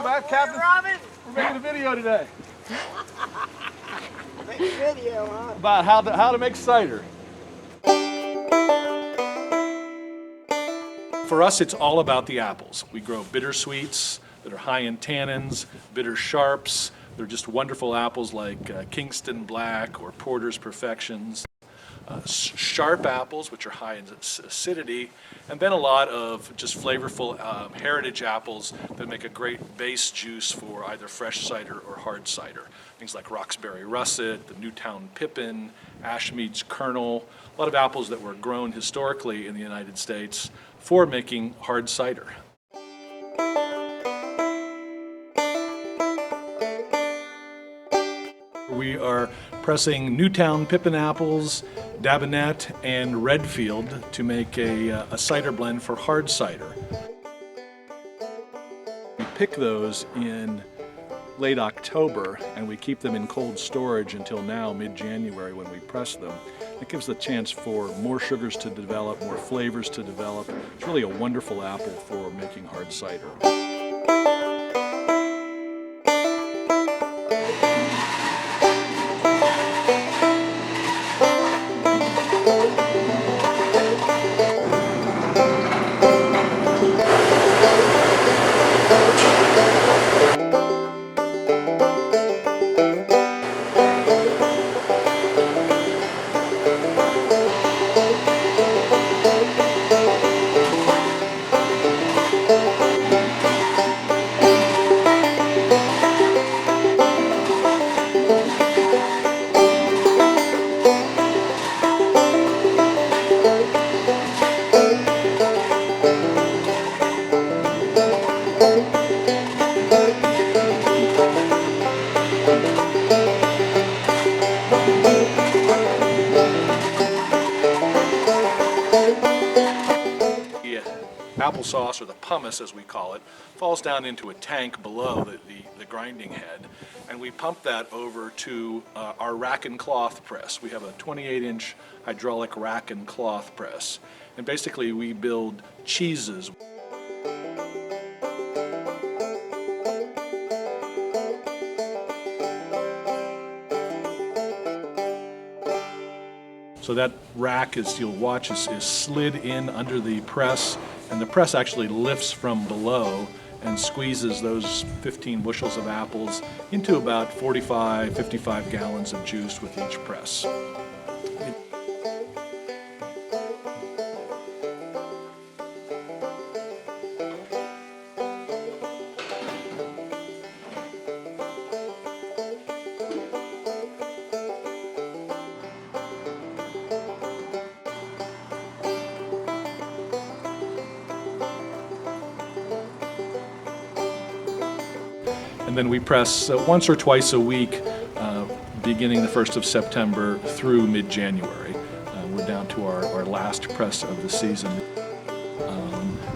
back, Captain. Robin? We're making a video today. Make a video, huh? About how to make cider. For us, it's all about the apples. We grow bitter sweets that are high in tannins, bitter sharps. They're just wonderful apples like Kingston Black or Porter's Perfections. Sharp apples, which are high in acidity, and then a lot of just flavorful heritage apples that make a great base juice for either fresh cider or hard cider. Things like Roxbury Russet, the Newtown Pippin, Ashmead's Kernel, a lot of apples that were grown historically in the United States for making hard cider. We are pressing Newtown Pippin apples, Dabinet, and Redfield to make a cider blend for hard cider. We pick those in late October and we keep them in cold storage until now, mid-January, when we press them. It gives the chance for more sugars to develop, more flavors to develop. It's really a wonderful apple for making hard cider. Applesauce, or the pumice as we call it, falls down into a tank below the grinding head, and we pump that over to our rack and cloth press. We have a 28-inch hydraulic rack and cloth press, and basically we build cheeses. So that rack, as you'll watch, is slid in under the press, and the press actually lifts from below and squeezes those 15 bushels of apples into about 45, 55 gallons of juice with each press. And then we press once or twice a week, beginning the 1st of September through mid-January. We're down to our last press of the season.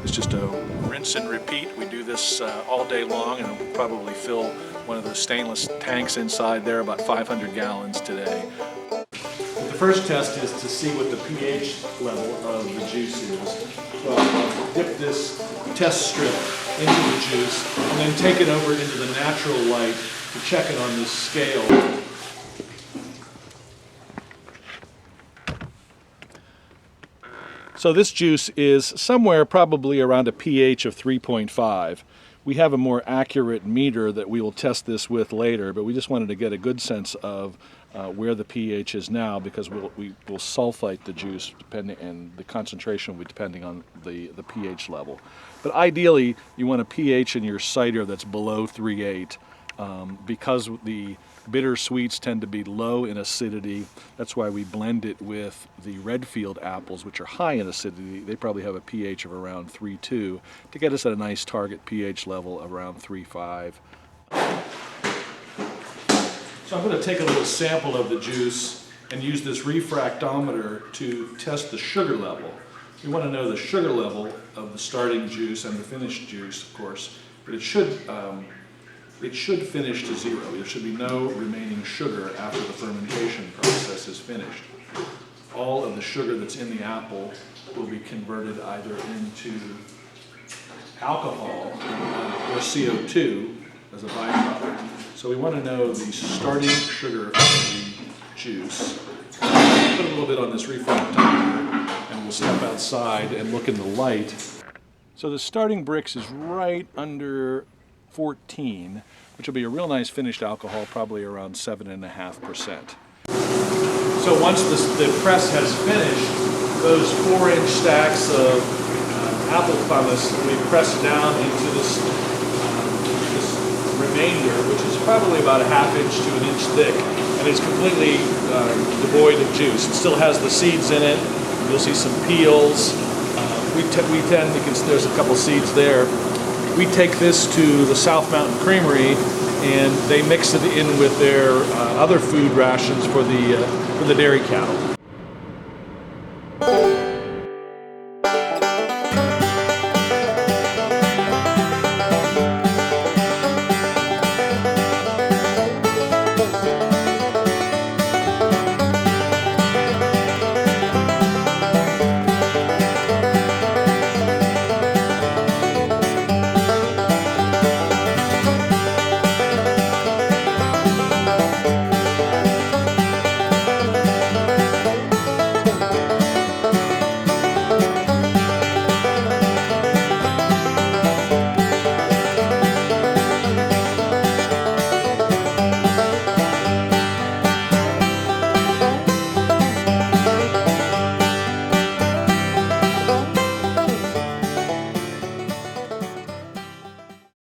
It's just a rinse and repeat. We do this all day long, and we'll probably fill one of those stainless tanks inside there, about 500 gallons today. The first test is to see what the pH level of the juice is. So I'll dip this test strip into the juice and then take it over into the natural light to check it on this scale. So this juice is somewhere probably around a pH of 3.5. We have a more accurate meter that we will test this with later, but we just wanted to get a good sense of where the pH is now, because we will sulfite the juice and the concentration will be depending on the pH level. But ideally, you want a pH in your cider that's below 3.8 because the bitter sweets tend to be low in acidity. That's why we blend it with the Redfield apples, which are high in acidity. They probably have a pH of around 3.2 to get us at a nice target pH level around 3.5. So I'm going to take a little sample of the juice and use this refractometer to test the sugar level. We want to know the sugar level of the starting juice and the finished juice, of course, but it should finish to zero. There should be no remaining sugar after the fermentation process is finished. All of the sugar that's in the apple will be converted either into alcohol or CO2, as a byproduct. So we want to know the starting sugar of the juice. Put a little bit on this refill timer, and we'll step outside and look in the light. So the starting Brix is right under 14, which will be a real nice finished alcohol, probably around 7.5%. So once the press has finished, those 4-inch stacks of apple pumice we press down into this remainder, which is probably about a 1/2 inch to 1 inch thick, and it's completely devoid of juice. It still has the seeds in it. You'll see some peels. There's a couple seeds there. We take this to the South Mountain Creamery, and they mix it in with their other food rations for the dairy cattle.